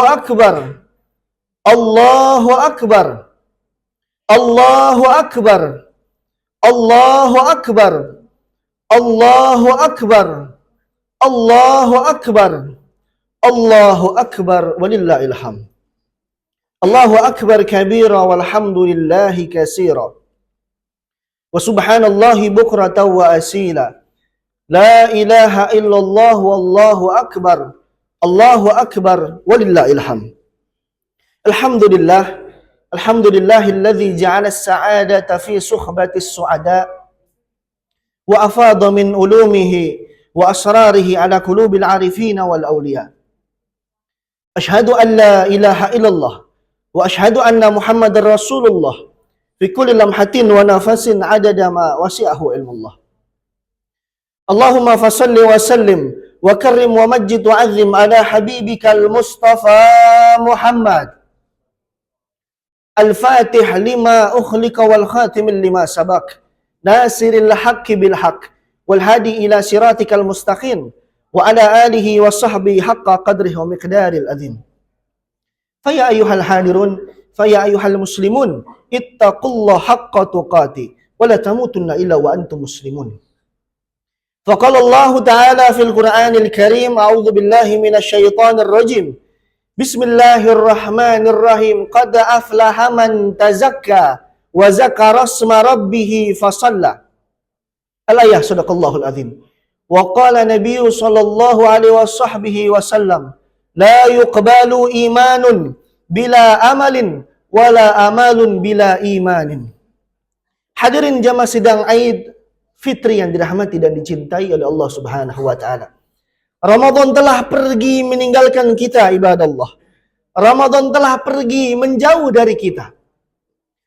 Akbar. Allahu Akbar. Allahu Akbar. Allahu Akbar. Allahu Akbar. Allahu Akbar. Allahu Akbar walillahil hamd. Allahu Akbar kabira walhamdulillahi katsira. Wa subhanallahi bukratan wa asila. La ilaha illallah wallahu akbar. Allahu akbar walillahil hamd. Alhamdulillah. Alhamdulillahilladzi ja'ala as-sa'adata fi suhbati as-su'ada wa afada min ulumihi wa asrarihi ala qulubil arifin wal awliya. Ashhadu an la ilaha illallah wa ashhadu anna Muhammadar Rasulullah fi kulli lamhatin wa nafasin adada ma wasi'ahu ilmullah. Allahumma fasalli wa sallim wa karrim wa majjid wa azim ala habibikal Mustafa Muhammad al-fatih lima ukhlika wal khatim lima sabak nasiril haqqi bil haqq wal hadi ila siratikal mustaqim wa ala alihi wa sahbihi haqqa qadrihi wa miqdaril azim. Faya ayyuhal hadirun faya ayyuhal muslimun ittaqullaha haqqa tuqati wa la tamutunna illa wa antum muslimun. Faqala Allah Ta'ala fil Qur'anil Karim, a'udzu billahi minasy syaithanir rajim. Bismillahirrahmanirrahim. Qad aflaha man tazakka wa zakara isma rabbih fasalla. Al-ayah sadaqallahul azim. Wa qala Nabiyyu sallallahu alaihi wasallam, la yuqbalu imanun bila amalin wala amalun bila imanin. Hadirin jamaah sidang Aid Fitri yang dirahmati dan dicintai oleh Allah Subhanahu wa taala. Ramadan telah pergi meninggalkan kita, ibadallah. Ramadan telah pergi menjauh dari kita.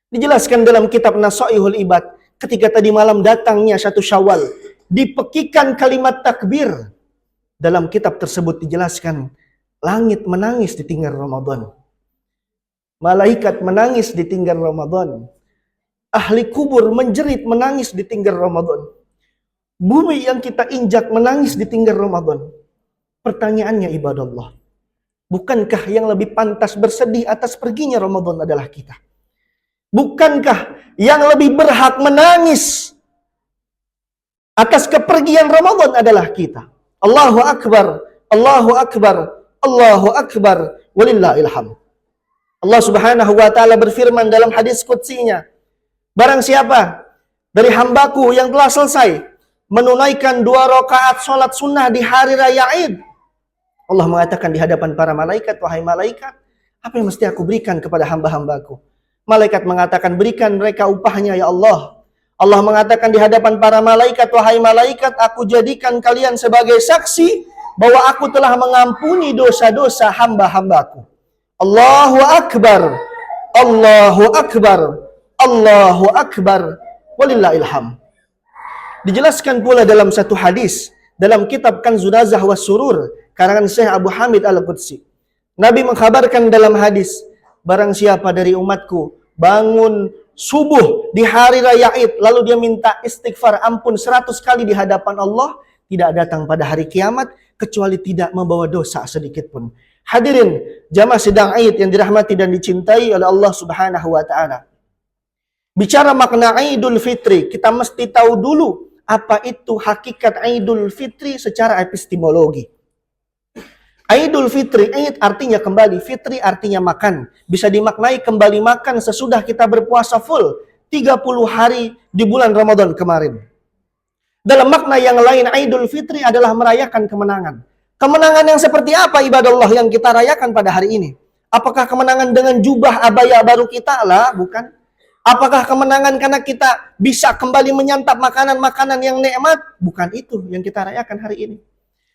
Dijelaskan dalam kitab Nasaihul Ibad, ketika tadi malam datangnya 1 Syawal, dipekikan kalimat takbir. Dalam kitab tersebut dijelaskan, langit menangis ditinggal Ramadan. Malaikat menangis ditinggal Ramadan. Ahli kubur menjerit menangis ditinggal Ramadan. Bumi yang kita injak menangis ditinggal Ramadan. Pertanyaannya ibadallah, bukankah yang lebih pantas bersedih atas perginya Ramadan adalah kita? Bukankah yang lebih berhak menangis atas kepergian Ramadan adalah kita? Allahu Akbar, Allahu Akbar, Allahu Akbar, walillahil hamd. Allah Subhanahu wa taala berfirman dalam hadis qudsinya, barang siapa dari hambaku yang telah selesai menunaikan 2 rakaat sholat sunnah di hari raya Id, Allah mengatakan di hadapan para malaikat, wahai malaikat, apa yang mesti aku berikan kepada hamba-hambaku? Malaikat mengatakan, berikan mereka upahnya ya Allah. Allah mengatakan di hadapan para malaikat, wahai malaikat, aku jadikan kalian sebagai saksi bahwa aku telah mengampuni dosa-dosa hamba-hambaku. Allahu Akbar, Allahu Akbar, Allahu Akbar, walillahil hamd. Dijelaskan pula dalam satu hadis dalam kitab Kanzun Nazah was Surur karangan Syekh Abu Hamid Al-Qudsi. Nabi mengkhabarkan dalam hadis, barang siapa dari umatku bangun subuh di hari raya Id lalu dia minta istighfar ampun 100 kali di hadapan Allah, tidak datang pada hari kiamat kecuali tidak membawa dosa sedikit pun. Hadirin jamaah sidang Id yang dirahmati dan dicintai oleh Allah Subhanahu wa taala. Bicara makna Idul Fitri, kita mesti tahu dulu apa itu hakikat Idul Fitri secara epistemologi. Idul Fitri, Id artinya kembali, Fitri artinya makan. Bisa dimaknai kembali makan sesudah kita berpuasa full 30 hari di bulan Ramadan kemarin. Dalam makna yang lain, Idul Fitri adalah merayakan kemenangan. Kemenangan yang seperti apa ibadallah yang kita rayakan pada hari ini? Apakah kemenangan dengan jubah abaya baru kita? Lah, bukan. Apakah kemenangan karena kita bisa kembali menyantap makanan-makanan yang nikmat? Bukan itu yang kita rayakan hari ini.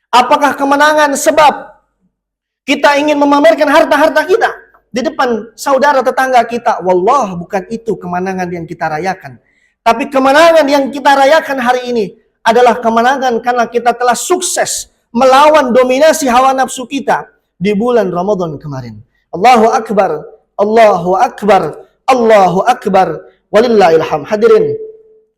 Apakah kemenangan sebab kita ingin memamerkan harta-harta kita di depan saudara tetangga kita? Wallah, bukan itu kemenangan yang kita rayakan. Tapi kemenangan yang kita rayakan hari ini adalah kemenangan karena kita telah sukses melawan dominasi hawa nafsu kita di bulan Ramadan kemarin. Allahu Akbar, Allahu Akbar, Allahu Akbar, walillahil hamd. Hadirin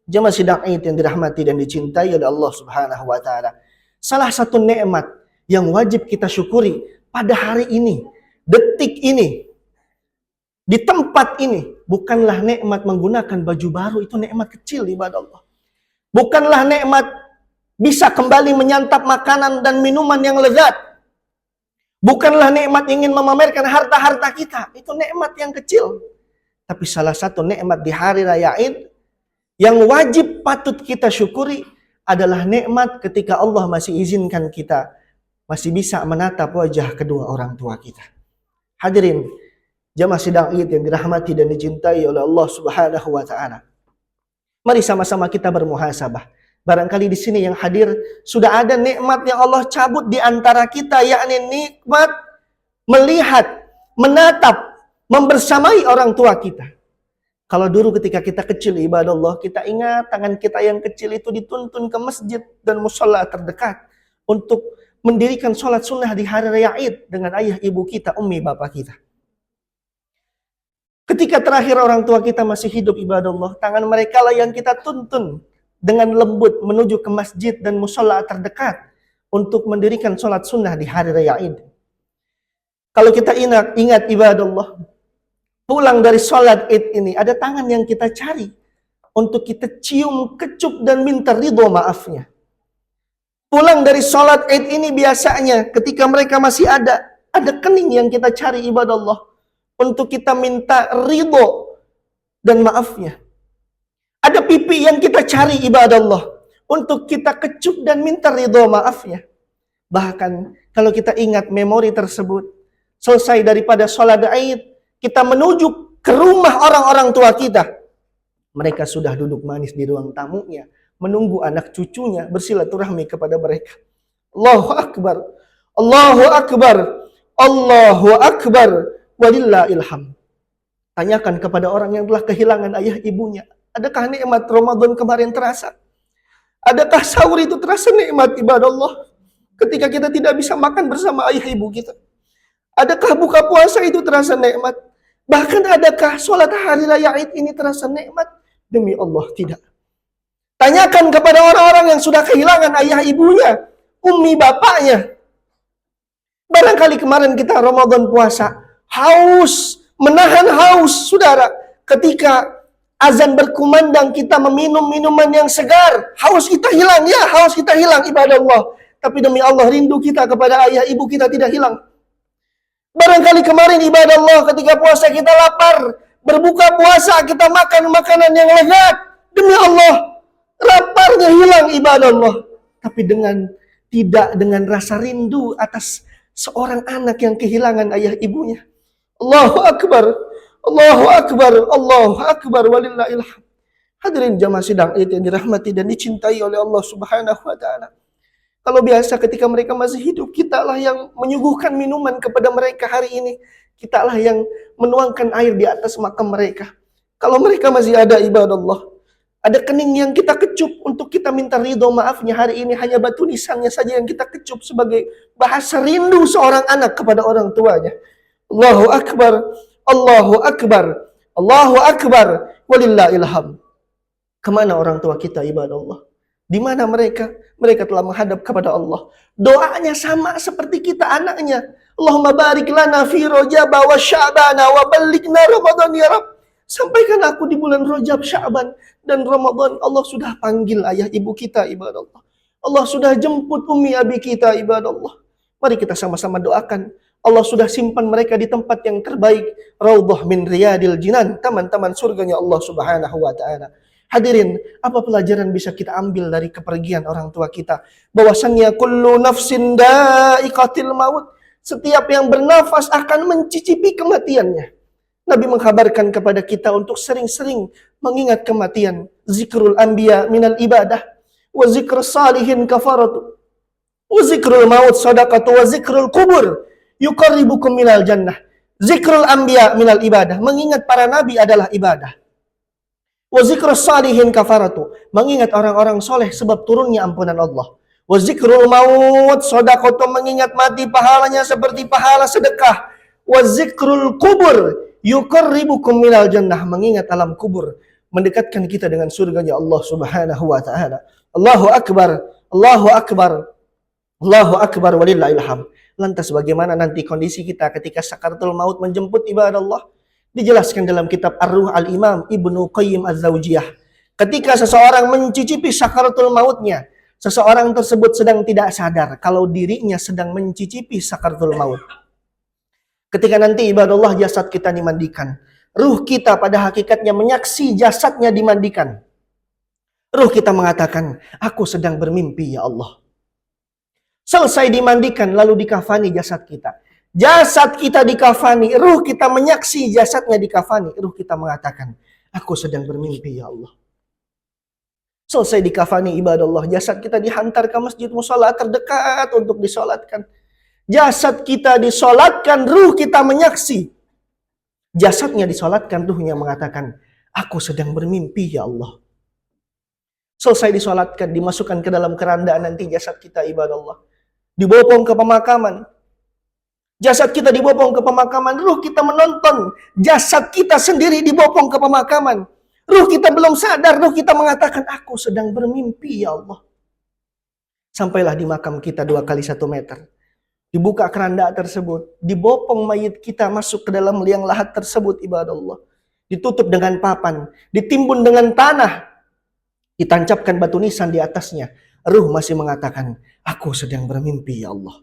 jemaah sidang Id yang dirahmati dan dicintai oleh Allah Subhanahu wa taala. Salah satu nikmat yang wajib kita syukuri pada hari ini detik ini, di tempat ini, bukanlah nikmat menggunakan baju baru, itu nikmat kecil ibadah Allah. Bukanlah nikmat bisa kembali menyantap makanan dan minuman yang lezat. Bukanlah nikmat ingin memamerkan harta-harta kita, itu nikmat yang kecil. Tapi salah satu nikmat di hari raya Id yang wajib patut kita syukuri adalah nikmat ketika Allah masih izinkan kita masih bisa menatap wajah kedua orang tua kita. Hadirin jamaah sidang Id yang dirahmati dan dicintai oleh Allah Subhanahu wa taala. Mari sama-sama kita bermuhasabah. Barangkali di sini yang hadir sudah ada nikmat yang Allah cabut di antara kita, yakni nikmat melihat, menatap, membersamai orang tua kita. Kalau dulu ketika kita kecil ibadah Allah, kita ingat tangan kita yang kecil itu dituntun ke masjid dan mushola terdekat untuk mendirikan sholat sunnah di hari raya Id dengan ayah ibu kita, ummi bapak kita. Ketika terakhir orang tua kita masih hidup ibadah Allah, tangan mereka lah yang kita tuntun dengan lembut menuju ke masjid dan mushola terdekat untuk mendirikan sholat sunnah di hari raya Id. Kalau kita ingat ibadah Allah, pulang dari sholat Id ini, ada tangan yang kita cari untuk kita cium, kecup, dan minta ridho maafnya. Pulang dari sholat Id ini biasanya ketika mereka masih ada kening yang kita cari ibadah Allah untuk kita minta ridho dan maafnya. Ada pipi yang kita cari ibadah Allah untuk kita kecup dan minta ridho maafnya. Bahkan kalau kita ingat memori tersebut, selesai daripada sholat Id, kita menuju ke rumah orang-orang tua kita. Mereka sudah duduk manis di ruang tamunya, menunggu anak cucunya bersilaturahmi kepada mereka. Allahu Akbar, Allahu Akbar, Allahu Akbar, walillahil hamd. Tanyakan kepada orang yang telah kehilangan ayah ibunya, adakah nikmat Ramadan kemarin terasa? Adakah sahur itu terasa nikmat ibadah Allah ketika kita tidak bisa makan bersama ayah ibu kita? Adakah buka puasa itu terasa nikmat? Bahkan adakah sholat hari raya Id ini terasa nikmat? Demi Allah tidak. Tanyakan kepada orang-orang yang sudah kehilangan ayah ibunya, ummi bapaknya. Barangkali kemarin kita Ramadan puasa, haus, menahan haus, saudara. Ketika azan berkumandang kita meminum minuman yang segar, haus kita hilang, ya haus kita hilang ibadah Allah. Tapi demi Allah rindu kita kepada ayah ibu kita tidak hilang. Barangkali kemarin ibadah Allah ketika puasa kita lapar, berbuka puasa kita makan makanan yang lezat. Demi Allah, laparnya hilang ibadah Allah. Tapi tidak dengan rasa rindu atas seorang anak yang kehilangan ayah ibunya. Allahu Akbar, Allahu Akbar, Allahu Akbar, walillahil hamd. Hadirin jamaah sidang Id yang dirahmati dan dicintai oleh Allah Subhanahu wa taala. Kalau biasa ketika mereka masih hidup, kitalah yang menyuguhkan minuman kepada mereka hari ini. Kitalah yang menuangkan air di atas makam mereka. Kalau mereka masih ada ibadah Allah, ada kening yang kita kecup untuk kita minta ridho maafnya hari ini, hanya batu nisannya saja yang kita kecup sebagai bahasa rindu seorang anak kepada orang tuanya. Allahu Akbar, Allahu Akbar, Allahu Akbar, walillahil hamd. Kemana orang tua kita ibadah Allah? Di mana mereka? Mereka telah menghadap kepada Allah. Doanya sama seperti kita anaknya. Allahumma barik lana fi Rajab wa Sya'ban wa ballighna Ramadan ya Rabb. Sampaikan aku di bulan Rajab, Sya'ban dan Ramadan. Allah sudah panggil ayah ibu kita ibadah Allah. Allah sudah jemput ummi abi kita ibadah Allah. Mari kita sama-sama doakan. Allah sudah simpan mereka di tempat yang terbaik. Raudhah min riyadil jinan. Taman-taman surganya Allah Subhanahu wa ta'ala. Hadirin, apa pelajaran bisa kita ambil dari kepergian orang tua kita? Bahwasannya kullu nafsin da'iqatil maut. Setiap yang bernafas akan mencicipi kematiannya. Nabi mengkabarkan kepada kita untuk sering-sering mengingat kematian. Zikrul anbiya minal ibadah. Wa zikr salihin kafaratu. Wa zikrul maut sadaqatu. Wa zikrul kubur yuqarribukum minal jannah. Zikrul anbiya minal ibadah. Mengingat para nabi adalah ibadah. Wa zikrus salihin kafaratu. Mengingat orang-orang soleh sebab turunnya ampunan Allah. Wa zikrul maut shadaqatu. Mengingat mati pahalanya seperti pahala sedekah. Wa zikrul kubur yuqarribukum minal jannah. Mengingat alam kubur mendekatkan kita dengan surganya Allah Subhanahu wa taala. Allahu Akbar, Allahu Akbar, Allahu Akbar, walillahil hamd. Lantas bagaimana nanti kondisi kita ketika sakaratul maut menjemput ibadah Allah? Dijelaskan dalam kitab Ar-Ruh Al-Imam Ibnu Qayyim Az-Zawjiyah. Ketika seseorang mencicipi sakaratul mautnya, seseorang tersebut sedang tidak sadar kalau dirinya sedang mencicipi sakaratul maut. Ketika nanti ibadah Allah jasad kita dimandikan, ruh kita pada hakikatnya menyaksi jasadnya dimandikan. Ruh kita mengatakan, aku sedang bermimpi ya Allah. Selesai dimandikan lalu dikafani jasad kita. Jasad kita dikafani, ruh kita menyaksi jasadnya dikafani. Ruh kita mengatakan, aku sedang bermimpi ya Allah. Selesai dikafani ibadah Allah, jasad kita dihantar ke masjid mushola terdekat untuk disolatkan. Jasad kita disolatkan, ruh kita menyaksi. Jasadnya disolatkan, ruhnya mengatakan, aku sedang bermimpi ya Allah. Selesai disolatkan, dimasukkan ke dalam keranda nanti jasad kita ibadah Allah. Dibopong ke pemakaman. Jasad kita dibopong ke pemakaman, ruh kita menonton jasad kita sendiri dibopong ke pemakaman. Ruh kita belum sadar, ruh kita mengatakan, aku sedang bermimpi ya Allah. Sampailah di makam kita 2 kali 1 meter. Dibuka keranda tersebut, dibopong mayit kita masuk ke dalam liang lahat tersebut ibadah Allah. Ditutup dengan papan, ditimbun dengan tanah, ditancapkan batu nisan di atasnya. Ruh masih mengatakan, aku sedang bermimpi ya Allah.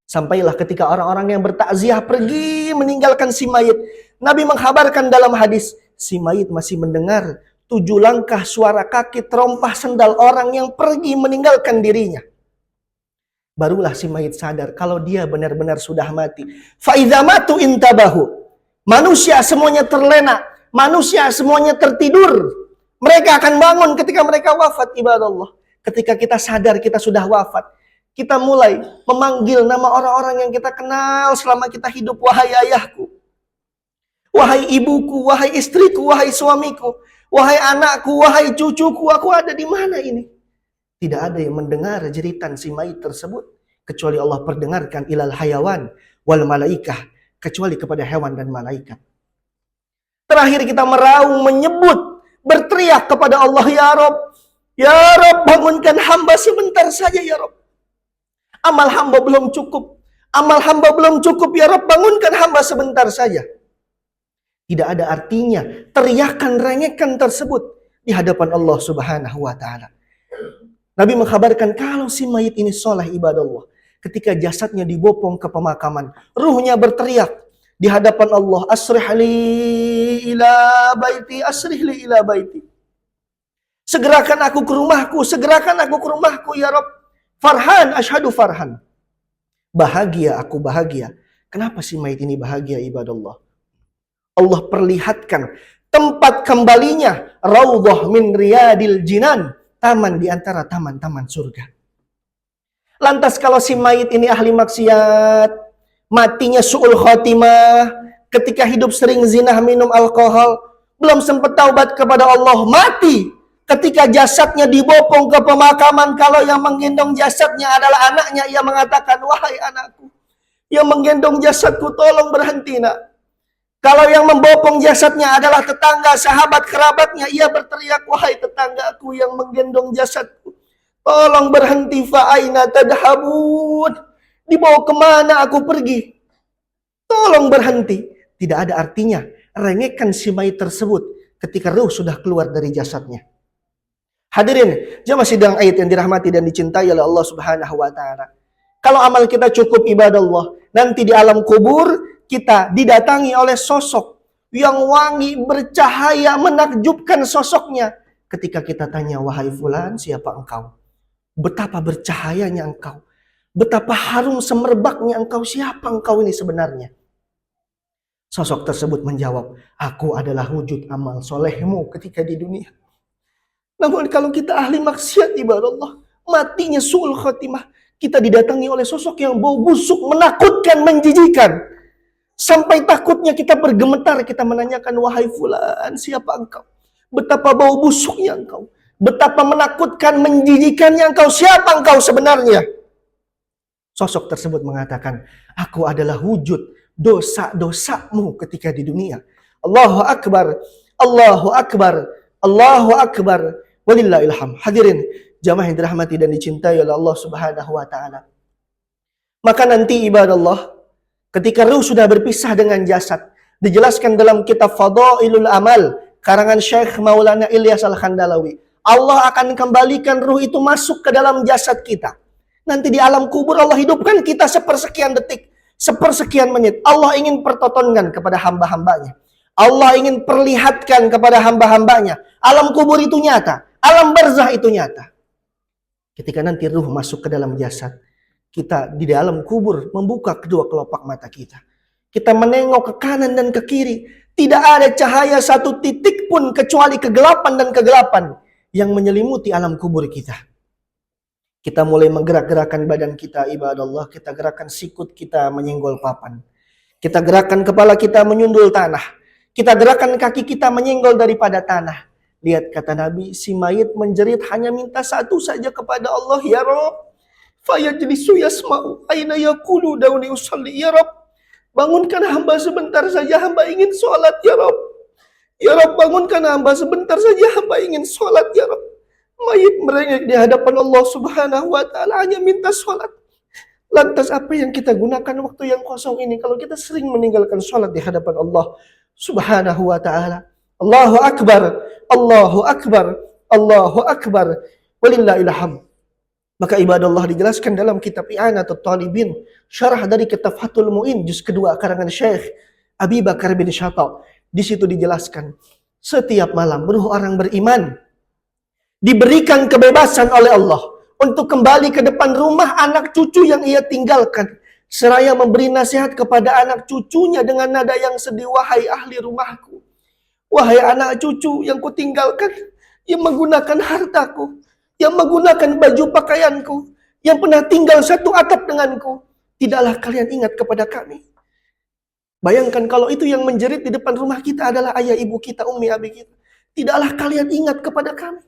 Sampailah ketika orang-orang yang bertakziah pergi meninggalkan si mayit. Nabi menghabarkan dalam hadis, si mayit masih mendengar 7 langkah suara kaki terompah sendal orang yang pergi meninggalkan dirinya. Barulah si mayit sadar kalau dia benar-benar sudah mati. Fa'idha matu intabahu. Manusia semuanya terlena. Manusia semuanya tertidur. Mereka akan bangun ketika mereka wafat ibadah Allah. Ketika kita sadar kita sudah wafat, kita mulai memanggil nama orang-orang yang kita kenal selama kita hidup. Wahai ayahku, wahai ibuku, wahai istriku, wahai suamiku, wahai anakku, wahai cucuku, aku ada di mana ini? Tidak ada yang mendengar jeritan si mayit tersebut kecuali Allah perdengarkan ilal hayawan wal malaikah, kecuali kepada hewan dan malaikat. Terakhir kita meraung, menyebut, berteriak kepada Allah, ya Rob, ya Rob, bangunkan hamba sebentar saja ya Rob. Amal hamba belum cukup. Amal hamba belum cukup ya Rabb, bangunkan hamba sebentar saja. Tidak ada artinya teriakan rengekan tersebut di hadapan Allah Subhanahu wa taala. Nabi mengkhabarkan kalau si mayit ini soleh ibadah Allah, ketika jasadnya dibopong ke pemakaman, ruhnya berteriak di hadapan Allah, asrihli ila baiti, asrihli ila baiti. Segerakan aku ke rumahku, segerakan aku ke rumahku ya Rabb. Farhan, asyhadu farhan. Bahagia, aku bahagia. Kenapa si mayit ini bahagia ibadah Allah? Allah perlihatkan tempat kembalinya raudhah min riyadil jinan, taman di antara taman-taman surga. Lantas kalau si mayit ini ahli maksiat, matinya su'ul khatimah, ketika hidup sering zina, minum alkohol, belum sempat taubat kepada Allah, mati. Ketika jasadnya dibopong ke pemakaman, kalau yang menggendong jasadnya adalah anaknya, ia mengatakan, wahai anakku, yang menggendong jasadku, tolong berhenti nak. Kalau yang membopong jasadnya adalah tetangga, sahabat, kerabatnya, ia berteriak, wahai tetanggaku yang menggendong jasadku, tolong berhenti, fa'aina tadhabun. Dibawa kemana aku pergi? Tolong berhenti. Tidak ada artinya rengekan si mayit tersebut ketika ruh sudah keluar dari jasadnya. Hadirin, jemaah sidang Aid yang dirahmati dan dicintai oleh Allah Subhanahu wa taala. Kalau amal kita cukup ibadah Allah, nanti di alam kubur kita didatangi oleh sosok yang wangi, bercahaya, menakjubkan sosoknya. Ketika kita tanya, wahai fulan, siapa engkau? Betapa bercahayanya engkau. Betapa harum semerbaknya engkau. Siapa engkau ini sebenarnya? Sosok tersebut menjawab, aku adalah wujud amal solehmu ketika di dunia. Namun kalau kita ahli maksiat ibadah Allah, matinya su'ul khatimah, kita didatangi oleh sosok yang bau busuk, menakutkan, menjijikan. Sampai takutnya kita bergemetar, kita menanyakan, wahai fulan, siapa engkau? Betapa bau busuknya engkau. Betapa menakutkan, menjijikannya engkau. Siapa engkau sebenarnya? Sosok tersebut mengatakan, aku adalah wujud dosa-dosamu ketika di dunia. Allahu Akbar, Allahu Akbar, Allahu Akbar. Walillahil hamd. Hadirin jamaah yang dirahmati dan dicintai oleh Allah Subhanahu wa taala. Maka nanti ibadah Allah, ketika ruh sudah berpisah dengan jasad, dijelaskan dalam kitab Fadailul Amal, karangan Syekh Maulana Ilyas Al-Khandalawi. Allah akan kembalikan ruh itu masuk ke dalam jasad kita. Nanti di alam kubur Allah hidupkan kita sepersekian detik, sepersekian menit. Allah ingin pertontonkan kepada hamba-hambanya. Allah ingin perlihatkan kepada hamba-hambanya. Alam kubur itu nyata, alam barzah itu nyata. Ketika nanti ruh masuk ke dalam jasad, kita di dalam kubur membuka kedua kelopak mata kita. Kita menengok ke kanan dan ke kiri. Tidak ada cahaya satu titik pun kecuali kegelapan dan kegelapan yang menyelimuti alam kubur kita. Kita mulai menggerak-gerakkan badan kita, ibadah Allah. Kita gerakkan sikut kita menyenggol papan. Kita gerakkan kepala kita menyundul tanah. Kita gerakkan kaki kita menyenggol daripada tanah. Lihat kata Nabi, si mayit menjerit hanya minta satu saja kepada Allah, ya Rabb. Fayajlisu yasma'u aina yaqulu dauni usalli, ya Rabb. Bangunkan hamba sebentar saja, hamba ingin sholat, ya Rabb. Ya Rabb, bangunkan hamba sebentar saja, hamba ingin sholat, ya Rabb. Mayit merengek di hadapan Allah Subhanahu wa ta'ala hanya minta sholat. Lantas apa yang kita gunakan waktu yang kosong ini kalau kita sering meninggalkan sholat di hadapan Allah Subhanahu wa ta'ala? Allahu Akbar, Allahu Akbar, Allahu Akbar, walillahil hamd. Maka ibadah Allah dijelaskan dalam kitab I'anatul Talibin, syarah dari kitab Fathul Mu'in, juz kedua karangan Syekh Abi Bakar bin Syatta. Di situ dijelaskan, setiap malam ruh orang beriman diberikan kebebasan oleh Allah untuk kembali ke depan rumah anak cucu yang ia tinggalkan, seraya memberi nasihat kepada anak cucunya dengan nada yang sedih, wahai ahli rumahku, wahai anak cucu yang kutinggalkan, yang menggunakan hartaku, yang menggunakan baju pakaianku, yang pernah tinggal satu atap denganku, tidaklah kalian ingat kepada kami. Bayangkan kalau itu yang menjerit di depan rumah kita adalah ayah ibu kita, ummi abi kita. Tidaklah kalian ingat kepada kami.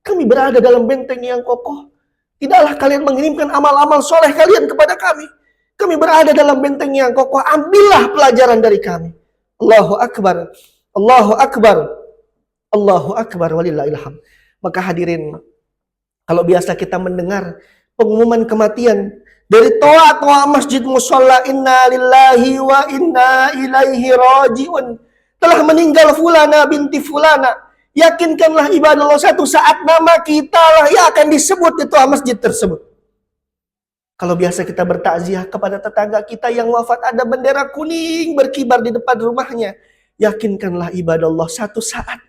Kami berada dalam benteng yang kokoh. Tidaklah kalian mengirimkan amal-amal soleh kalian kepada kami. Kami berada dalam benteng yang kokoh. Ambillah pelajaran dari kami. Allahu Akbar, Allahu Akbar, Allahu Akbar, walillahil hamd. Maka hadirin, kalau biasa kita mendengar pengumuman kematian dari toa-toa masjid musholla, inna lillahi wa inna ilaihi raji'un, telah meninggal fulana binti fulana, yakinkanlah ibadah Allah, satu saat nama kita lah yang akan disebut di toa masjid tersebut. Kalau biasa kita bertakziah kepada tetangga kita yang wafat, ada bendera kuning berkibar di depan rumahnya, yakinkanlah ibadah Allah, satu saat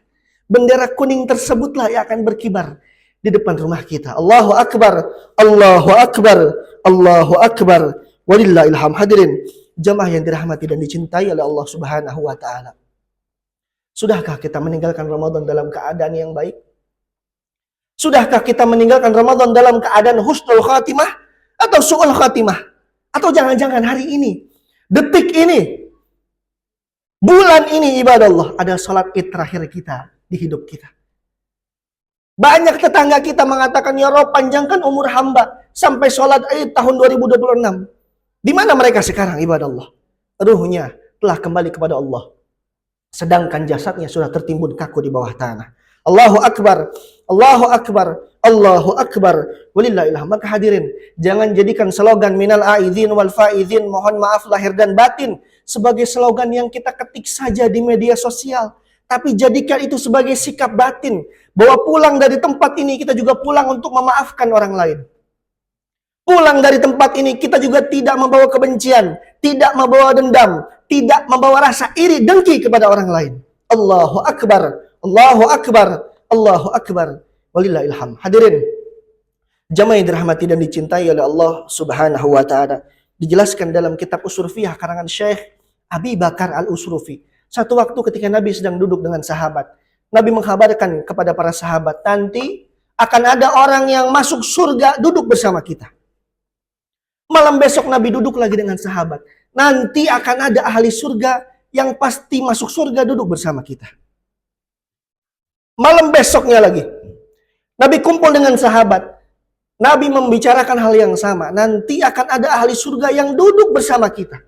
bendera kuning tersebutlah yang akan berkibar di depan rumah kita. Allahu Akbar, Allahu Akbar, Allahu Akbar, walillahil hamd. Hadirin jamaah yang dirahmati dan dicintai oleh Allah Subhanahu wa ta'ala, sudahkah kita meninggalkan Ramadan dalam keadaan yang baik? Sudahkah kita meninggalkan Ramadan dalam keadaan husnul khatimah atau su'ul khatimah? Atau jangan-jangan hari ini, detik ini, bulan ini ibadah Allah ada salat id terakhir kita di hidup kita. Banyak tetangga kita mengatakan, ya Rabb, panjangkan umur hamba sampai sholat Id tahun 2026. Di mana mereka sekarang ibadah Allah? Ruhnya telah kembali kepada Allah, sedangkan jasadnya sudah tertimbun kaku di bawah tanah. Allahu Akbar, Allahu Akbar, Allahu Akbar, walillahil hamd. Maka hadirin, jangan jadikan slogan minal aidin wal faidin, mohon maaf lahir dan batin, sebagai slogan yang kita ketik saja di media sosial. Tapi jadikan itu sebagai sikap batin, bahwa pulang dari tempat ini kita juga pulang untuk memaafkan orang lain. Pulang dari tempat ini kita juga tidak membawa kebencian, tidak membawa dendam, tidak membawa rasa iri dengki kepada orang lain. Allahu Akbar, Allahu Akbar, Allahu Akbar, walillahil hamd. Hadirin jamaah yang dirahmati dan dicintai oleh Allah Subhanahu wa ta'ala, dijelaskan dalam kitab Usurfiyah karangan Syekh Abi Bakar Al-Usrufi. Satu waktu ketika Nabi sedang duduk dengan sahabat, Nabi mengkabarkan kepada para sahabat, nanti akan ada orang yang masuk surga duduk bersama kita. Malam besok Nabi duduk lagi dengan sahabat, nanti akan ada ahli surga yang pasti masuk surga duduk bersama kita. Malam besoknya lagi, Nabi kumpul dengan sahabat, Nabi membicarakan hal yang sama, nanti akan ada ahli surga yang duduk bersama kita.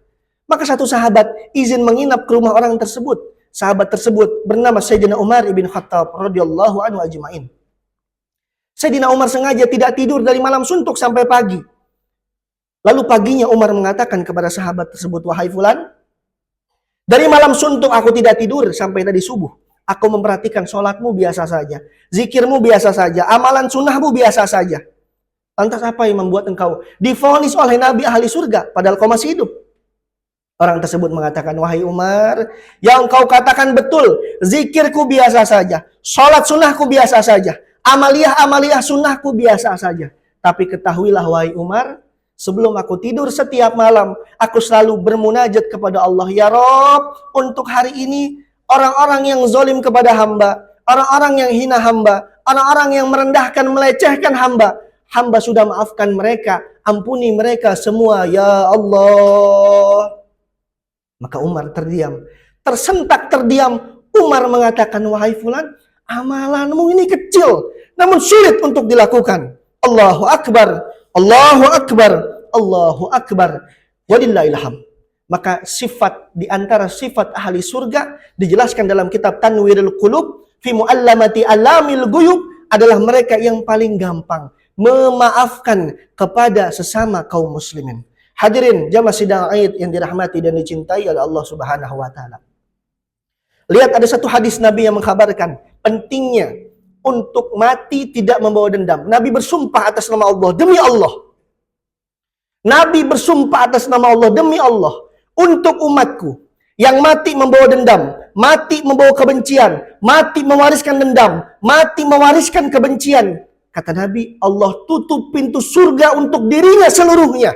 Maka satu sahabat izin menginap ke rumah orang tersebut. Sahabat tersebut bernama Sayyidina Umar ibn Khattab radhiyallahu anhu ajma'in. Sayyidina Umar sengaja tidak tidur dari malam suntuk sampai pagi. Lalu paginya Umar mengatakan kepada sahabat tersebut, wahai fulan, dari malam suntuk aku tidak tidur sampai tadi subuh. Aku memperhatikan sholatmu biasa saja, zikirmu biasa saja, amalan sunnahmu biasa saja. Lantas apa yang membuat engkau divonis oleh Nabi ahli surga padahal kau masih hidup? Orang tersebut mengatakan, wahai Umar, yang kau katakan betul, zikirku biasa saja, sholat sunnahku biasa saja, amaliyah sunnahku biasa saja. Tapi ketahuilah wahai Umar, sebelum aku tidur setiap malam, aku selalu bermunajat kepada Allah, ya Rob, untuk hari ini, orang-orang yang zalim kepada hamba, orang-orang yang hina hamba, orang-orang yang merendahkan, melecehkan hamba, hamba sudah maafkan mereka, ampuni mereka semua, ya Allah. Maka Umar terdiam, tersentak terdiam. Umar mengatakan, wahai fulan, amalanmu ini kecil, namun sulit untuk dilakukan. Allahu Akbar, Allahu Akbar, Allahu Akbar. Walillahil hamd. Maka sifat di antara sifat ahli surga dijelaskan dalam kitab Tanwirul Qulub fi Muallamati Alamil Ghuyub adalah mereka yang paling gampang memaafkan kepada sesama kaum muslimin. Hadirin jamaah sidang Id yang dirahmati dan dicintai oleh Allah Subhanahu wa taala. Lihat, ada satu hadis Nabi yang mengkhabarkan pentingnya untuk mati tidak membawa dendam. Nabi bersumpah atas nama Allah, demi Allah. Nabi bersumpah atas nama Allah, demi Allah, untuk umatku yang mati membawa dendam, mati membawa kebencian, mati mewariskan dendam, mati mewariskan kebencian. Kata Nabi, Allah tutup pintu surga untuk dirinya seluruhnya.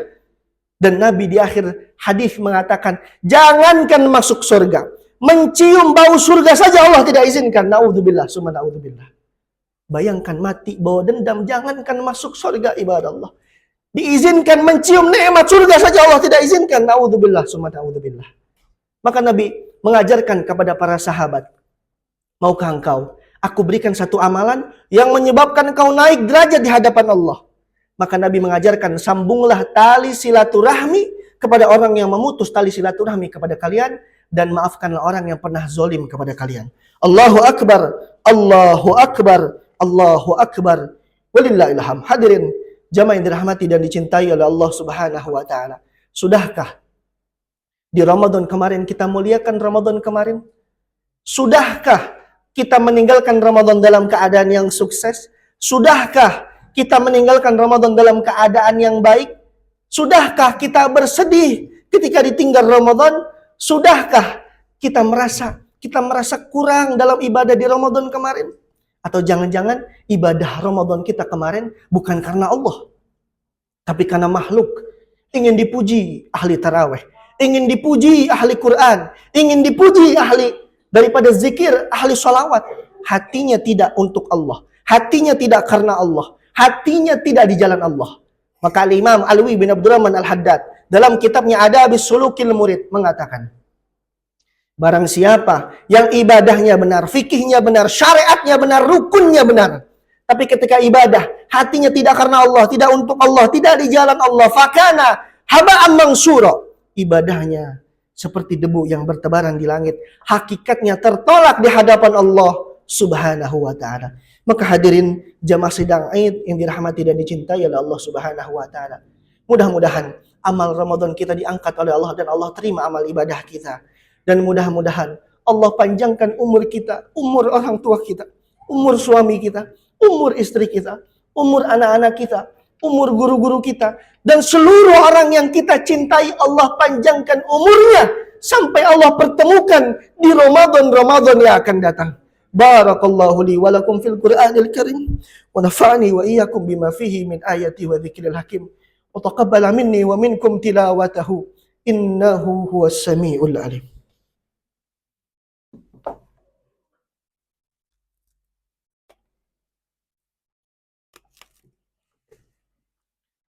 Dan Nabi di akhir hadis mengatakan, jangankan masuk surga, mencium bau surga saja Allah tidak izinkan. Naudzubillah, summa naudzubillah. Bayangkan mati bawa dendam, jangankan masuk surga, ibadah Allah. Diizinkan mencium nikmat surga saja Allah tidak izinkan. Naudzubillah, summa naudzubillah. Maka Nabi mengajarkan kepada para sahabat, maukah engkau aku berikan satu amalan yang menyebabkan engkau naik derajat di hadapan Allah? Maka Nabi mengajarkan, sambunglah tali silaturahmi kepada orang yang memutus tali silaturahmi kepada kalian, dan maafkanlah orang yang pernah zolim kepada kalian. Allahu Akbar, Allahu Akbar, Allahu Akbar. Walillahil hamd. Hadirin jamaah yang dirahmati dan dicintai oleh Allah Subhanahu wa taala. Sudahkah di Ramadan kemarin kita muliakan Ramadan kemarin? Sudahkah kita meninggalkan Ramadan dalam keadaan yang sukses? Sudahkah kita meninggalkan Ramadan dalam keadaan yang baik? Sudahkah kita bersedih ketika ditinggal Ramadan? Sudahkah kita merasa kurang dalam ibadah di Ramadan kemarin? Atau jangan-jangan ibadah Ramadan kita kemarin bukan karena Allah, tapi karena makhluk? Ingin dipuji ahli tarawih, ingin dipuji ahli Quran, ingin dipuji ahli daripada zikir, ahli sholawat. Hatinya tidak untuk Allah, hatinya tidak karena Allah, hatinya tidak di jalan Allah. Maka Imam Alwi bin Abdurrahman Al-Haddad dalam kitabnya Adabis Sulukil Murid mengatakan, barang siapa yang ibadahnya benar, fikihnya benar, syariatnya benar, rukunnya benar, tapi ketika ibadah hatinya tidak karena Allah, tidak untuk Allah, tidak di jalan Allah, fakana haba'an mansura, ibadahnya seperti debu yang bertebaran di langit, hakikatnya tertolak di hadapan Allah Subhanahu wa taala. Maka hadirin jamaah sidang Id yang dirahmati dan dicintai oleh Allah Subhanahu wa taala, mudah-mudahan amal Ramadan kita diangkat oleh Allah dan Allah terima amal ibadah kita. Dan mudah-mudahan Allah panjangkan umur kita, umur orang tua kita, umur suami kita, umur istri kita, umur anak-anak kita, umur guru-guru kita, dan seluruh orang yang kita cintai Allah panjangkan umurnya sampai Allah pertemukan di Ramadan yang akan datang. Barakallahu li wa lakum fil Qur'anil Karim wa nafa'ani wa iyyakum bima fihi min ayati wa dzikril hakim wa taqabbala minni wa minkum tilawatahu innahu huwas samiul alim.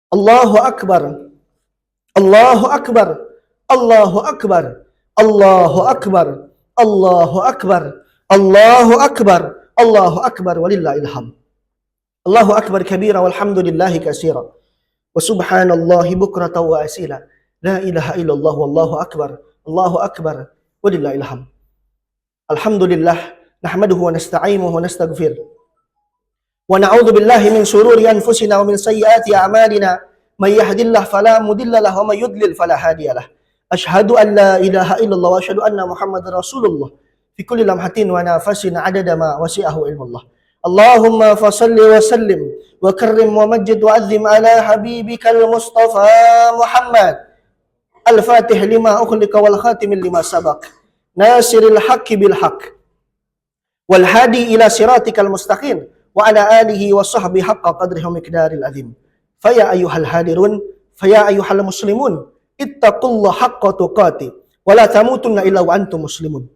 Allahu Akbar, Allahu Akbar, Allahu Akbar, Allahu Akbar, Allahu Akbar, Allahu Akbar, Allahu Akbar, walillahil hamd. Allahu Akbar kabira walhamdulillahi katsira wa subhanallahi bukratan wa asila. La ilaha illallah wallahu akbar, Allahu Akbar, walillahil hamd. Alhamdulillah nahmaduhu wa nasta'inuhu wa nastaghfir. Wa na'udzu billahi min shururi anfusina wa min sayyiati a'malina. may yahdihillahu fala mudilla lahu wa may yudlil fala hadiya lahu. Asyhadu an la ilaha illallah wa asyhadu anna Muhammadar Rasulullah fi kulli lamhatin wa nafasin adada ma wasi'ahu ilmullah. Allahumma fasalli wa sallim wa karrim wa majid wa azim ala habibikal Mustafa Muhammad al-fatih lima ukhliqa wal khatim lima sabaq nasiril haqqi bil haqq wal hadi ila siratikal mustaqim wa ala alihi wa sahbihi haqqa qadrihi wa miqdaril azim. Faya ayyuhal hadirun, faya ayyuhal muslimun, ittaqullaha haqqa tuqatih wa la tamutunna illa wa antum muslimun.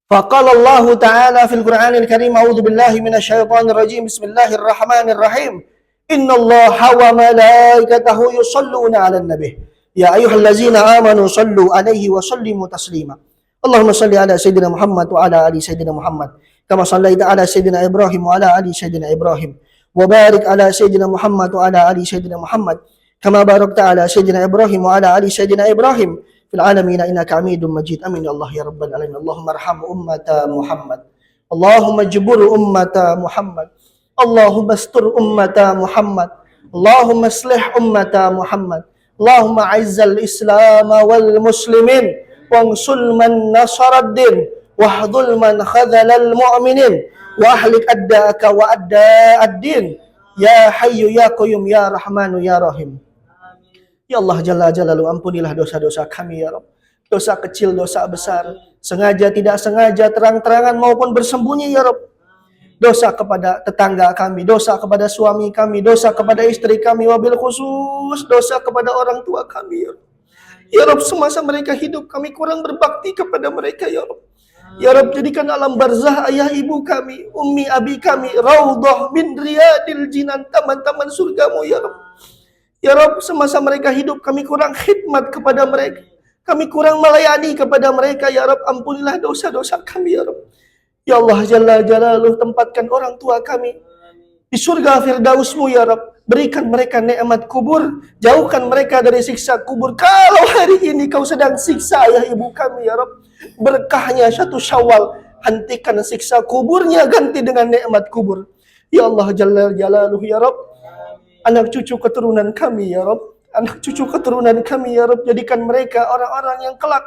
Faqala Allah Ta'ala fil Qur'anil Karim, a'udzu billahi minasyaitonir rajim, bismillahirrahmanirrahim. Innallaha wa malaikatahu yusholluna 'alan nabi. Ya ayyuhallazina amanu shallu 'alaihi wa sallimu taslima. Allahumma shalli ala sayyidina Muhammad wa ala ali sayyidina Muhammad kama shallaita ala sayyidina Ibrahim wa ala ali sayyidina Ibrahim. Wa barik ala sayyidina Muhammad wa ala ali sayyidina Muhammad kama barakta ala sayyidina Ibrahim wa ala ali sayyidina Ibrahim fil alamin innaka Hamidum Majid. Amin ya Allah ya rabbal alamin. Allahumma arham ummata Muhammad. Allahumma jbur ummata Muhammad. Allahumma astur ummata Muhammad. Allahumma aslih ummata Muhammad. Allahumma aizzal Islam wal muslimin wansul man nasarad din wahdul man khadhalal mu'minin wa ahlik adda'aka wa adda'ad din ya hayyu ya qayyum ya rahmanu ya rahim. Ya Allah Jalla Jalaluhu, ampunilah dosa-dosa kami ya Rabb. Dosa kecil, dosa besar, sengaja tidak sengaja, terang-terangan maupun bersembunyi ya Rabb. Dosa kepada tetangga kami, dosa kepada suami kami, dosa kepada istri kami, wabil khusus dosa kepada orang tua kami ya Rabb. Ya Rabb, semasa mereka hidup kami kurang berbakti kepada mereka ya Rabb. Ya Rabb, jadikan alam barzah ayah ibu kami, ummi abi kami raudhah min riyadil jinan, taman-taman surgamu ya Rabb. Ya Rabb, semasa mereka hidup kami kurang khidmat kepada mereka, kami kurang melayani kepada mereka ya Rabb. Ampunilah dosa-dosa kami ya Rabb. Ya Allah Jalla Jalaluhu, tempatkan orang tua kami di surga firdausmu ya Rabb. Berikan mereka nikmat kubur, jauhkan mereka dari siksa kubur. Kalau hari ini kau sedang siksa ayah ibu kami ya Rabb, berkahnya 1 Syawal, hentikan siksa kuburnya, ganti dengan nikmat kubur. Ya Allah Jalla Jalaluhu ya Rabb. Anak cucu keturunan kami ya Rabb, anak cucu keturunan kami ya Rabb, jadikan mereka orang-orang yang kelak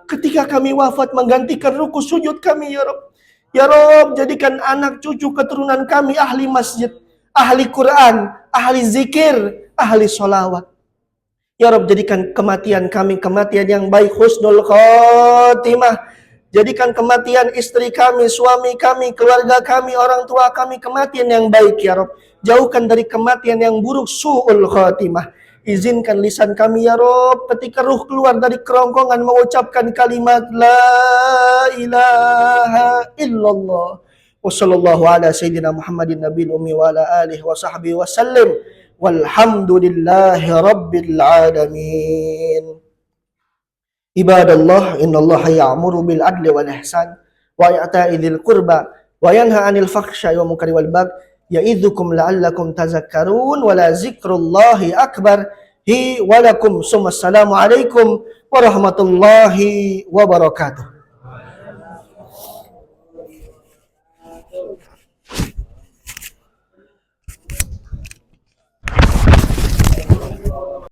ketika kami wafat menggantikan ruku sujud kami ya Rabb. Ya Rabb, jadikan anak cucu keturunan kami ahli masjid, ahli Quran, ahli zikir, ahli sholawat. Ya Rabb, jadikan kematian kami kematian yang baik, husnul khotimah. Jadikan kematian istri kami, suami kami, keluarga kami, orang tua kami kematian yang baik ya Rabb. Jauhkan dari kematian yang buruk, su'ul khotimah. Izinkan lisan kami ya Rabb ketika ruh keluar dari kerongkongan mengucapkan kalimat la ilaha illallah. Wa sallallahu ala sayyidina Muhammadin nabiyil ummi wa ala alihi wa sahbihi wa sallim. Walhamdulillahi rabbil alamin. Ibadallah, innallaha ya'muru bil adli wal ihsan wa i'ta'i dzil qurba wa yanha 'anil fahsya'i wal munkari wal baghi ya'idzukum la'allakum tazakkarun wa la zikrullahi akbar. Hi walakum. Assalamu alaikum warahmatullahi wabarakatuh.